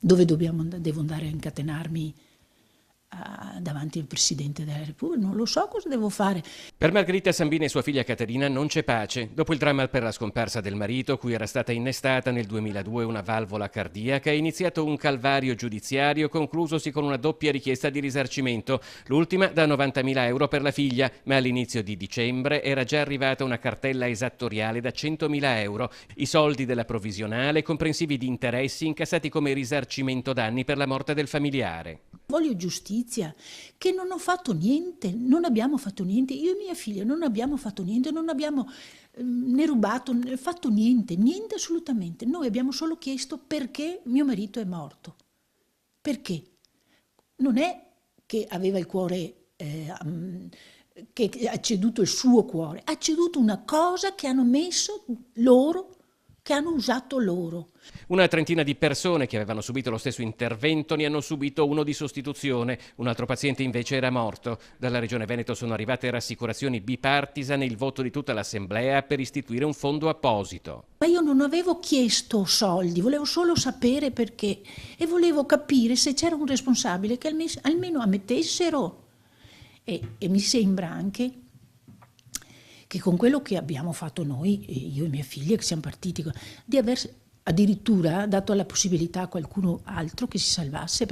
Dove devo andare a incatenarmi davanti al Presidente della Repubblica? Non lo so cosa devo fare. Per Margherita Sambini e sua figlia Caterina non c'è pace. Dopo il dramma per la scomparsa del marito, cui era stata innestata nel 2002 una valvola cardiaca, è iniziato un calvario giudiziario conclusosi con una doppia richiesta di risarcimento, l'ultima da 90.000 euro per la figlia, ma all'inizio di dicembre era già arrivata una cartella esattoriale da 100.000 euro, i soldi della provvisionale comprensivi di interessi incassati come risarcimento danni per la morte del familiare. Voglio giustizia, che non ho fatto niente, non abbiamo fatto niente, io e mia figlia non abbiamo fatto niente, non abbiamo né rubato, né fatto niente, niente assolutamente. Noi abbiamo solo chiesto perché mio marito è morto. Perché? Non è che aveva il cuore, che ha ceduto il suo cuore, ha ceduto una cosa che hanno messo loro, che hanno usato loro. Una trentina di persone che avevano subito lo stesso intervento ne hanno subito uno di sostituzione, un altro paziente invece era morto. Dalla Regione Veneto sono arrivate rassicurazioni bipartisan e il voto di tutta l'Assemblea per istituire un fondo apposito. Ma io non avevo chiesto soldi, volevo solo sapere perché e volevo capire se c'era un responsabile che almeno ammettessero. E mi sembra anche che con quello che abbiamo fatto noi, io e mia figlia che siamo partiti, di aver addirittura dato la possibilità a qualcuno altro che si salvasse.